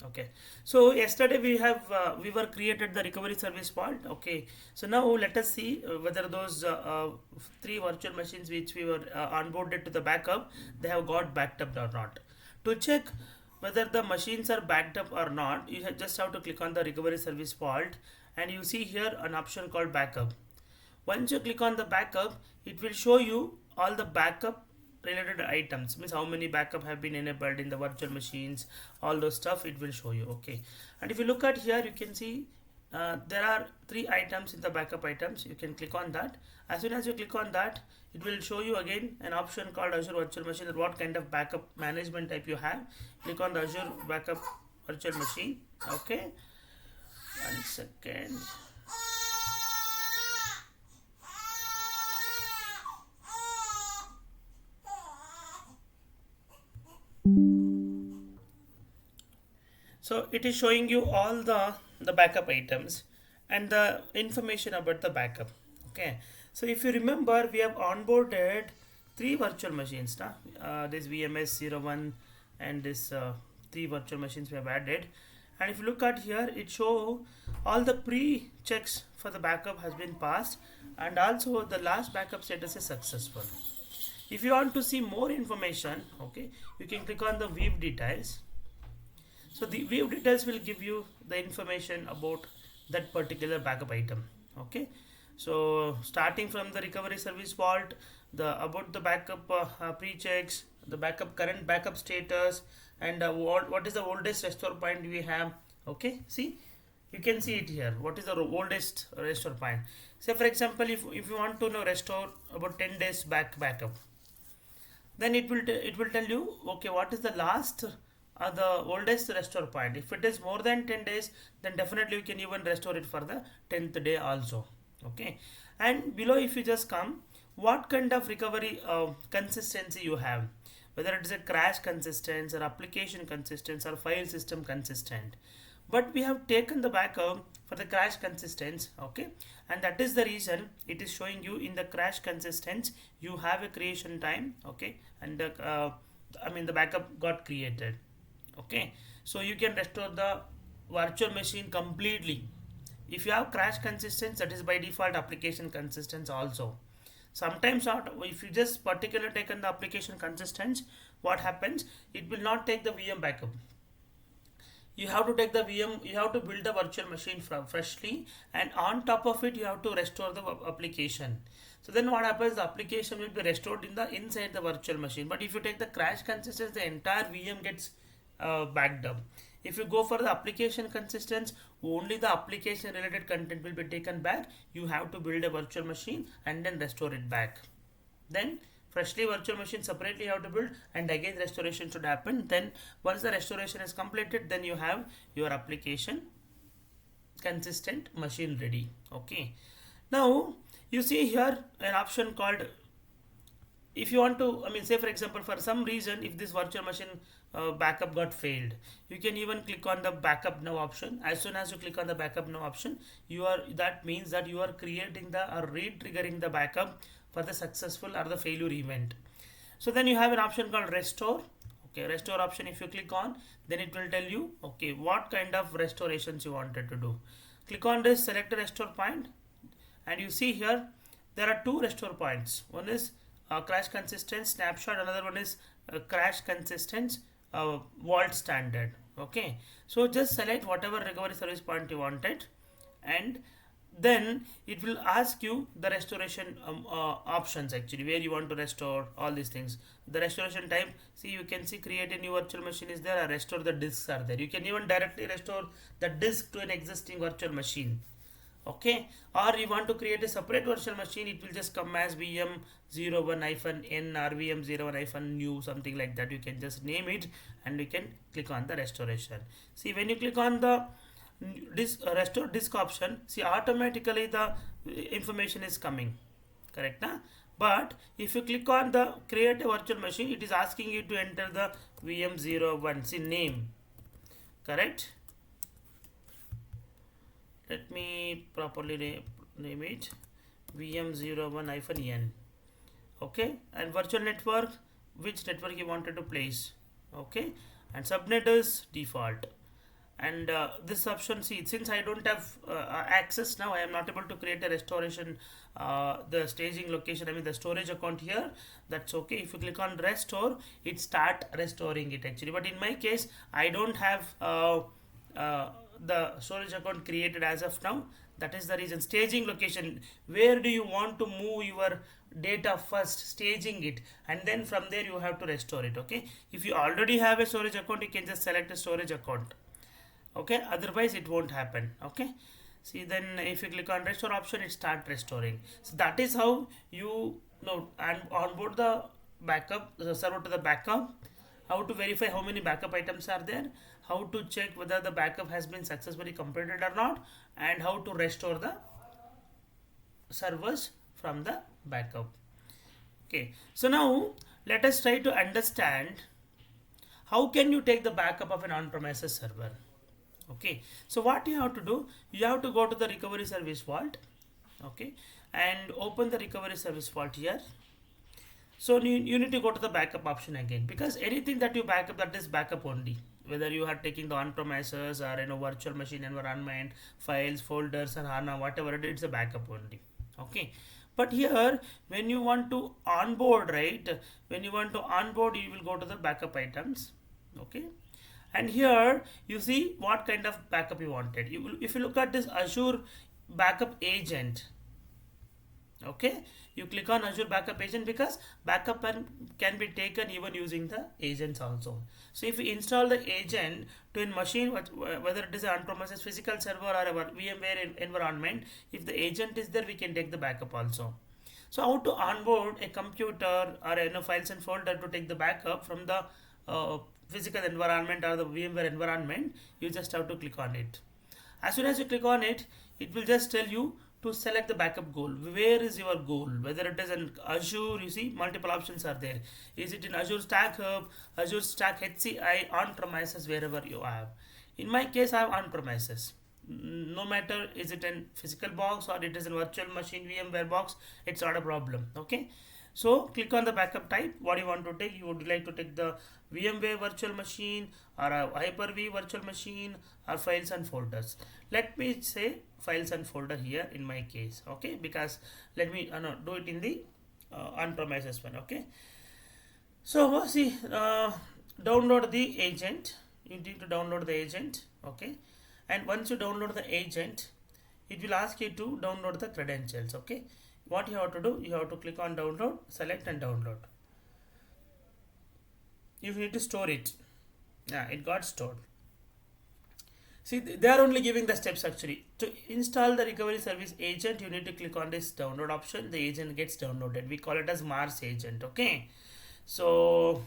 Okay, so yesterday we were created the recovery service part. Okay, so now let us see whether those three virtual machines which we were onboarded to the backup, they have got backed up or not. To check whether the machines are backed up or not, you just have to click on the recovery service fault, and you see here an option called backup. Once you click on the backup, it will show you all the backup related items, means how many backup have been enabled in the virtual machines, all those stuff it will show you. Okay, and if you look at here, you can see there are three items in the backup items. You can click on that. As soon as you click on that, it will show you again an option called Azure Virtual Machine, that what kind of backup management type you have. Click on the Azure Backup Virtual Machine. Okay, 1 second. So it is showing you all the backup items and the information about the backup. Okay, so if you remember, we have onboarded three virtual machines now, this VMS 01 and this three virtual machines we have added. And if you look at here, it show all the pre checks for the backup has been passed, and also the last backup status is successful. If you want to see more information, okay, you can click on the view details. So the view details will give you the information about that particular backup item. Okay, so starting from the recovery service fault, the about the backup pre-checks, the backup current backup status, and what is the oldest restore point we have. Okay, see, you can see it here. What is the oldest restore point? Say for example, if you want to know restore about 10 days backup, then it will tell you, okay, what is the last the oldest restore point. If it is more than 10 days, then definitely you can even restore it for the 10th day also. Okay, and below, if you just come, what kind of recovery consistency you have, whether it is a crash consistent or application consistent or file system consistent. But we have taken the backup for the crash consistence. Okay, and that is the reason it is showing you in the crash consistence you have a creation time. Okay, and the backup got created. Okay, so you can restore the virtual machine completely. If you have crash consistence, that is by default application consistence also. Sometimes not. If you just particularly taken the application consistence, what happens, it will not take the VM backup. You have to take the VM, you have to build the virtual machine from freshly, and on top of it you have to restore the application. So then what happens, the application will be restored in the inside the virtual machine. But if you take the crash consistence, the entire VM gets backed up. If you go for the application consistence, only the application related content will be taken back. You have to build a virtual machine and then restore it back. Then freshly virtual machine separately you have to build, and again restoration should happen. Then once the restoration is completed, then you have your application consistent machine ready. Okay, now you see here an option called, if you want to, say for example, for some reason if this virtual machine backup got failed, you can even click on the backup now option. As soon as you click on the backup now option, that means that you are creating the or re-triggering the backup for the successful or the failure event. So then you have an option called restore. Okay, restore option, if you click on, then it will tell you, okay, what kind of restorations you wanted to do. Click on this, select a restore point, and you see here there are two restore points. One is crash consistent snapshot, another one is crash consistent vault standard. Okay, so just select whatever recovery service point you wanted, and then it will ask you the restoration options, actually where you want to restore all these things. The restoration type, see, you can see create a new virtual machine is there, or restore the disks are there. You can even directly restore the disk to an existing virtual machine. Okay, or you want to create a separate virtual machine, it will just come as VM01-N or VM01-new, something like that. You can just name it and you can click on the restoration. See, when you click on the restore disk option, see, automatically the information is coming, correct na? But if you click on the create a virtual machine, it is asking you to enter the VM01, see, name, correct? Let me properly name it VM01-N. Okay, and virtual network, which network you wanted to place. Okay, and subnet is default, And this option, see, since I don't have access now, I am not able to create a restoration, the staging location, I mean the storage account here. That's okay. If you click on restore, it start restoring it actually. But in my case, I don't have the storage account created as of now. That is the reason. Staging location, where do you want to move your data first, staging it, and then from there you have to restore it. Okay, if you already have a storage account, you can just select a storage account. Okay, otherwise it won't happen. Okay, see, then if you click on restore option, it start restoring. So that is how you know and onboard the backup, the server to the backup, how to verify how many backup items are there, how to check whether the backup has been successfully completed or not, and how to restore the servers from the backup. Okay, so now let us try to understand how can you take the backup of an on-premises server. Okay, so what you have to do, you have to go to the recovery service vault. Okay, and open the recovery service vault here. So you need to go to the backup option again, because anything that you backup, that is backup only, whether you are taking the on-premises or virtual machine environment, files, folders, or HANA, whatever it is, it's a backup only. Okay, but here when you want to onboard, right, when you want to onboard, you will go to the backup items. Okay, and here you see what kind of backup you wanted. You will, if you look at this Azure backup agent, okay, you click on Azure backup agent, because backup can be taken even using the agents also. So if you install the agent to a machine, whether it is an on-premises physical server or a VMware environment, if the agent is there, we can take the backup also. So how to onboard a computer or files and folder to take the backup from the physical environment or the VMware environment? You just have to click on it. As soon as you click on it, it will just tell you to select the backup goal. Where is your goal? Whether it is in Azure, you see multiple options are there. Is it in Azure Stack Hub, Azure Stack HCI, on premises, wherever you have. In my case, I have on premises. No matter is it in physical box or it is in virtual machine VMware box, it's not a problem. Okay, so click on the backup type. What you want to take? You would like to take the VMware virtual machine or a Hyper-V virtual machine or files and folders. Let me say files and folder here in my case. Okay, because let me no, do it in the on-premises one. Okay, so see, download the agent. You need to download the agent. Okay, and once you download the agent, it will ask you to download the credentials. Okay, what you have to do, you have to click on download, select and download. You need to store it. Yeah, it got stored. See, they are only giving the steps actually. To install the recovery service agent, you need to click on this download option. The agent gets downloaded. We call it as Mars agent. Okay, so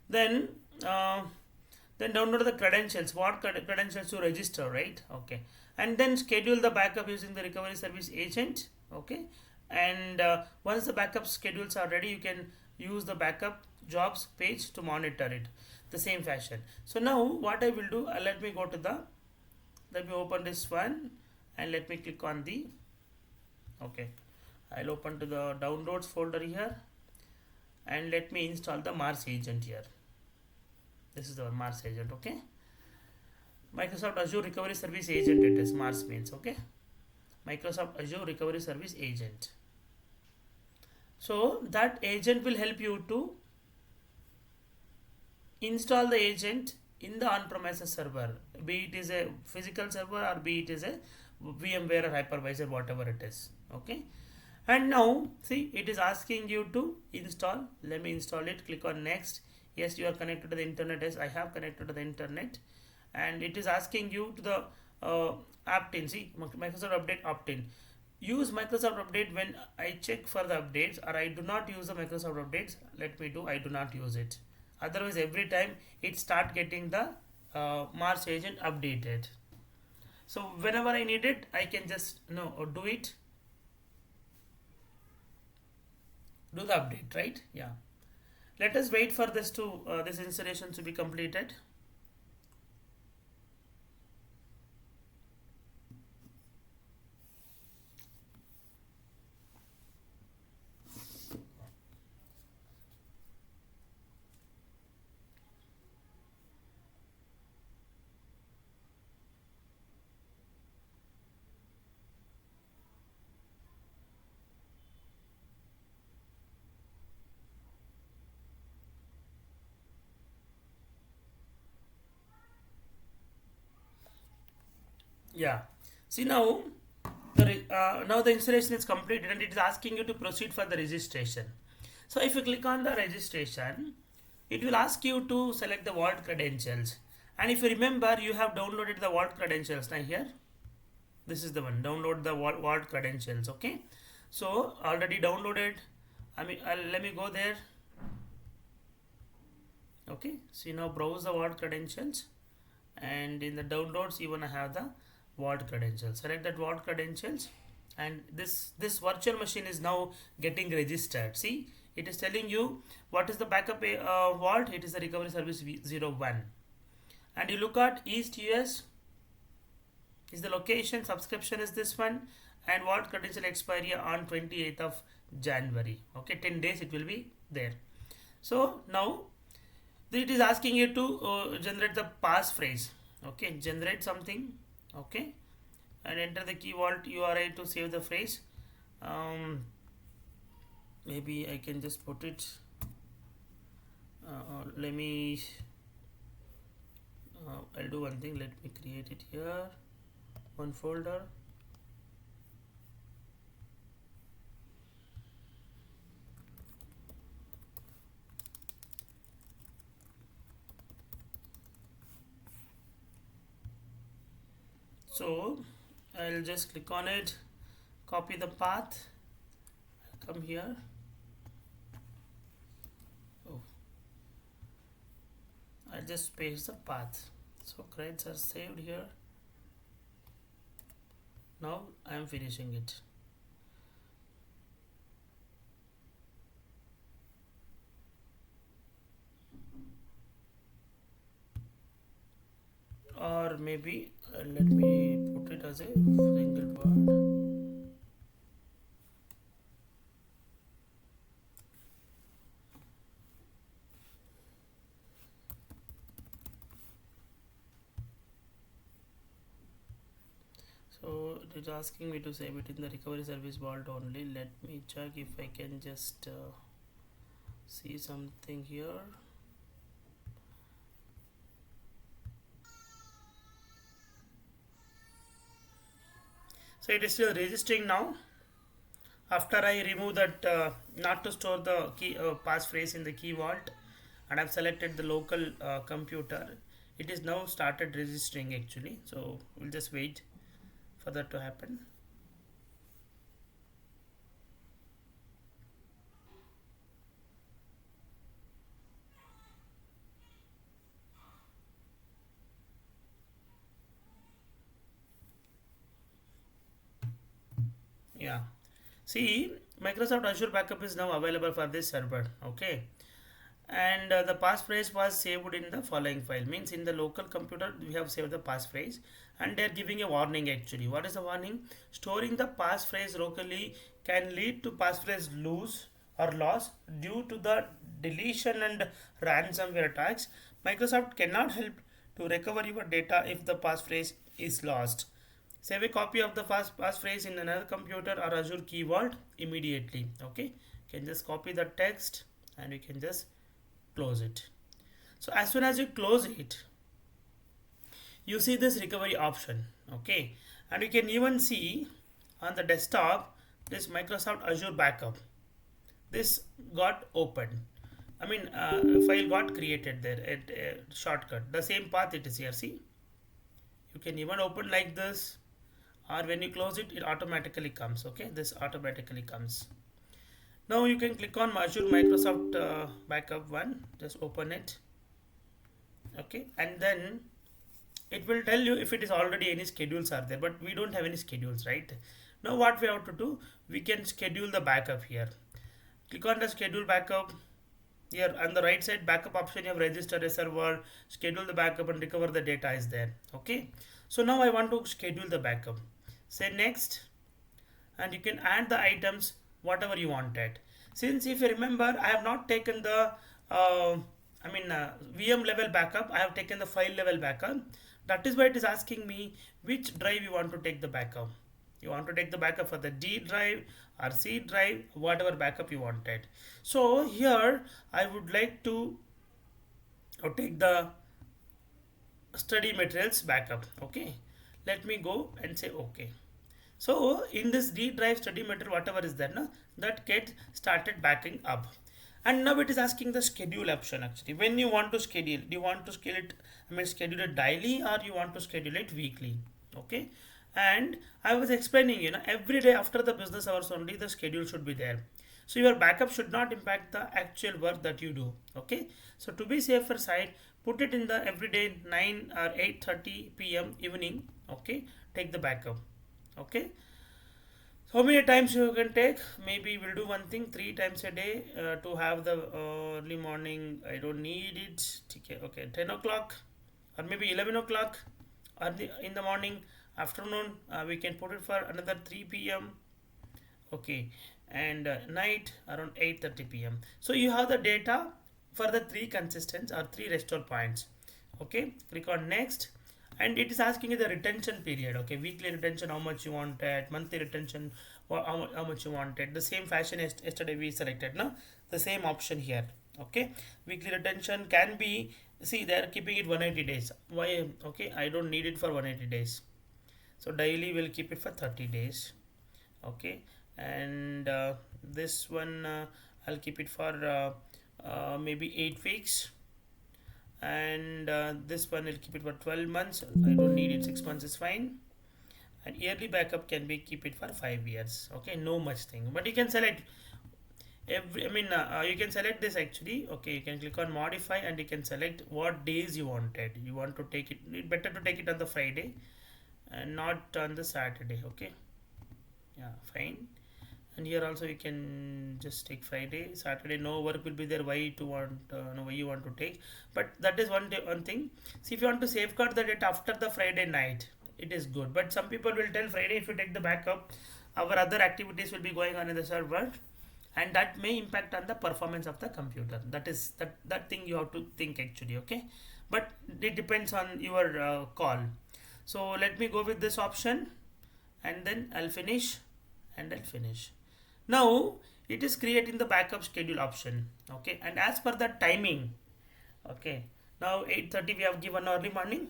then then download the credentials. What credentials to register, right? Okay, and then schedule the backup using the recovery service agent. Okay, and once the backup schedules are ready, you can use the backup jobs page to monitor it the same fashion. So now what I will do, let me go to the, let me open this one and let me click on the, okay, I'll open to the downloads folder here and let me install the Mars agent here. This is the Mars agent. Okay, Microsoft Azure Recovery Service Agent, it is Mars means. Okay, Microsoft Azure Recovery Service Agent. So that agent will help you to install the agent in the on-premises server, be it is a physical server or be it is a VMware or hypervisor, whatever it is. Okay, and now see, it is asking you to install. Let me install it. Click on next. Yes, you are connected to the internet. Yes, I have connected to the internet, and it is asking you to the opt-in. See, Microsoft Update opt-in. Use Microsoft Update when I check for the updates, or I do not use the Microsoft updates. Let me do, I do not use it. Otherwise, every time it start getting the Mars agent updated. So whenever I need it, I can just do it. Do the update, right? Yeah. Let us wait for this to this installation to be completed. Yeah. See now, now the installation is completed and it is asking you to proceed for the registration. So if you click on the registration, it will ask you to select the vault credentials. And if you remember, you have downloaded the vault credentials. Now here, this is the one. Download the vault credentials. Okay. So already downloaded. I mean, let me go there. Okay. See now, browse the vault credentials, and in the downloads you want to have the vault credentials. Select that vault credentials, and this virtual machine is now getting registered. See, it is telling you what is the backup vault. It is the recovery service 01, and you look at East US is the location, subscription is this one, and vault credential expiry on 28th of January. Okay, 10 days it will be there. So now it is asking you to generate the passphrase. Okay, generate something. Okay, and enter the key vault URI to save the phrase. Maybe I can just put it. Let me. I'll do one thing. Let me create it here. One folder. So I'll just click on it, copy the path, come here. Oh, I'll just paste the path. So credits are saved here. Now I am finishing it. Or maybe let me put it as a single word. So it is asking me to save it in the recovery service vault only. Let me check if I can just see something here. So it is still registering now. After I remove that not to store the key passphrase in the key vault, and I've selected the local computer, it is now started registering actually. So we'll just wait for that to happen. Yeah. See, Microsoft Azure Backup is now available for this server. Okay. And the passphrase was saved in the following file. Means in the local computer we have saved the passphrase, and they are giving a warning actually. What is the warning? Storing the passphrase locally can lead to passphrase lose or loss due to the deletion and ransomware attacks. Microsoft cannot help to recover your data if the passphrase is lost. Save a copy of the passphrase in another computer or Azure Key Vault immediately. Okay, you can just copy the text and you can just close it. So as soon as you close it, you see this recovery option. Okay, and you can even see on the desktop this Microsoft Azure Backup. This got opened. I mean, file got created there at shortcut. The same path it is here. See, you can even open like this, or when you close it, it automatically comes. Okay, this automatically comes. Now you can click on Azure Microsoft Backup one. Just open it. Okay, and then it will tell you if it is already any schedules are there, but we don't have any schedules, right? Now what we have to do, we can schedule the backup here. Click on the schedule backup. Here on the right side backup option, you have registered a server, schedule the backup and recover the data is there. Okay, so now I want to schedule the backup. Say next, and you can add the items whatever you wanted. Since if you remember, I have not taken the VM level backup, I have taken the file level backup. That is why it is asking me which drive you want to take the backup. You want to take the backup for the D drive or C drive, whatever backup you wanted. So here I would like to take the study materials backup. Okay, let me go and say okay. So in this D drive study material, whatever is there, no, that gets started backing up. And now it is asking the schedule option actually. When you want to schedule, do you want to schedule it, schedule it daily or you want to schedule it weekly? Okay. And I was explaining, every day after the business hours only the schedule should be there. So your backup should not impact the actual work that you do. Okay. So to be safer side, put it in the everyday 9 or 8:30 p.m. evening. Okay. Take the backup. Okay. How many times you can take? Maybe we'll do one thing 3 times a day to have the early morning. I don't need it. Okay, okay, 10 o'clock or maybe 11 o'clock or in the morning, afternoon. We can put it for another 3 p.m. Okay, and night around 8:30 p.m. So you have the data for the three consistents or three restore points. Okay, click on next, and it is asking you the retention period. Okay, weekly retention, how much you wanted, monthly retention, how much you wanted. The same fashion as yesterday we selected, no, the same option here. Okay, weekly retention can be, see they are keeping it 180 days. Why? Okay, I don't need it for 180 days, so daily we'll keep it for 30 days. Okay, and this one I'll keep it for maybe 8 weeks, and this one will keep it for 12 months. I don't need it, 6 months is fine. And yearly backup can be keep it for 5 years. Okay, no much thing, but you can select every, you can select this actually. Okay, you can click on modify and you can select what days you wanted. You want to take it, better to take it on the Friday and not on the Saturday. Okay, yeah, fine. And here also you can just take Friday, Saturday no work will be there. Why to want no, why you want to take? But that is one thing. See, if you want to safeguard the data after the Friday night, it is good. But some people will tell Friday if you take the backup, our other activities will be going on in the server, and that may impact on the performance of the computer. That is that thing you have to think actually. Okay, but it depends on your call. So let me go with this option, and then I'll finish, and I'll finish. Now it is creating the backup schedule option. Okay, and as per the timing, okay, now 8:30 we have given early morning,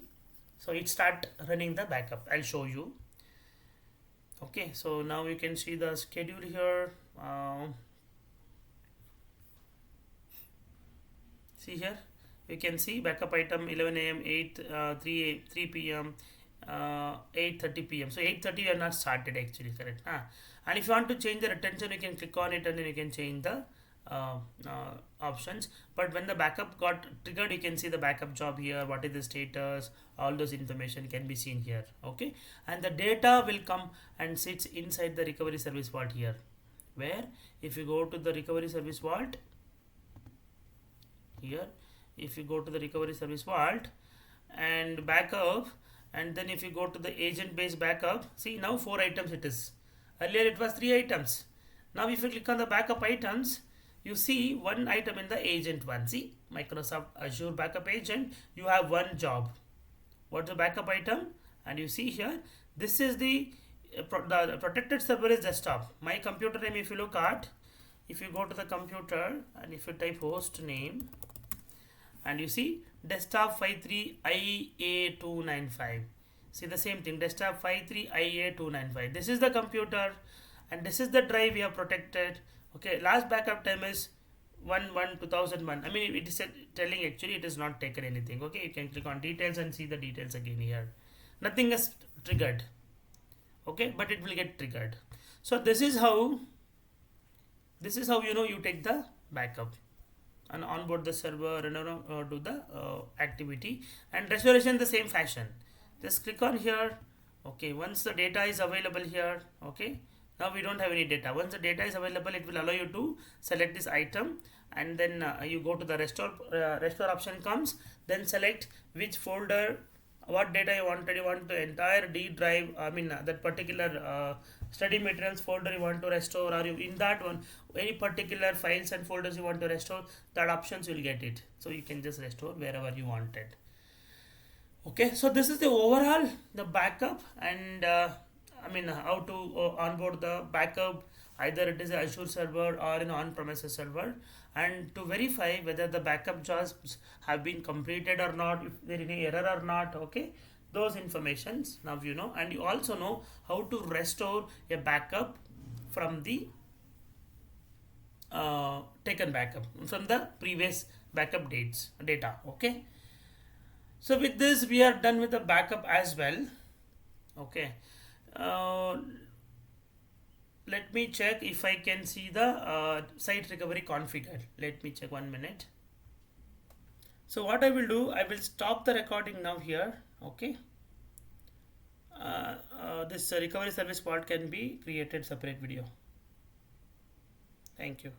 so it start running the backup. I'll show you. Okay, so now you can see the schedule here. See here, you can see backup item 11 a.m., 8 3 p.m., 8:30 p.m. So 8:30 we are not started actually, correct? And if you want to change the retention, you can click on it and then you can change the options. But when the backup got triggered, you can see the backup job here, what is the status, all those information can be seen here. Okay, and the data will come and sits inside the recovery service vault here, where if you go to the recovery service vault here, if you go to the recovery service vault and backup, and then if you go to the agent based backup, see now 4 items it is. Earlier it was 3 items. Now if you click on the backup items, you see one item in the agent one. See, Microsoft Azure backup agent, you have one job. What's the backup item? And you see here, this is the protected server is desktop. My computer name, if you look at, if you go to the computer and if you type host name, and you see desktop 53IA295. See the same thing, desktop 53IA295. This is the computer and this is the drive we have protected. Okay, last backup time is 1/1/2001. It is telling actually it is not taken anything. Okay, you can click on details and see the details again here. Nothing is triggered. Okay, but it will get triggered. So this is how you take the backup and onboard the server and do the activity, and restoration the same fashion. Just click on here. Okay, once the data is available here, okay, now we don't have any data. Once the data is available, it will allow you to select this item, and then you go to the restore option comes, then select which folder, what data you wanted. You want the entire D drive, that particular study materials folder you want to restore, or you in that one any particular files and folders you want to restore, that options you will get it. So you can just restore wherever you wanted. Okay, so this is the overall the backup, and how to onboard the backup, either it is a Azure server or an on-premises server, and to verify whether the backup jobs have been completed or not, if there is any error or not. Okay, those informations now you know, and you also know how to restore a backup from the taken backup from the previous backup dates data. Okay, so with this we are done with the backup as well. Okay, uh, let me check if I can see the site recovery configured. Let me check 1 minute. So what I will do, I will stop the recording now here. Okay, this recovery service part can be created separate video. Thank you.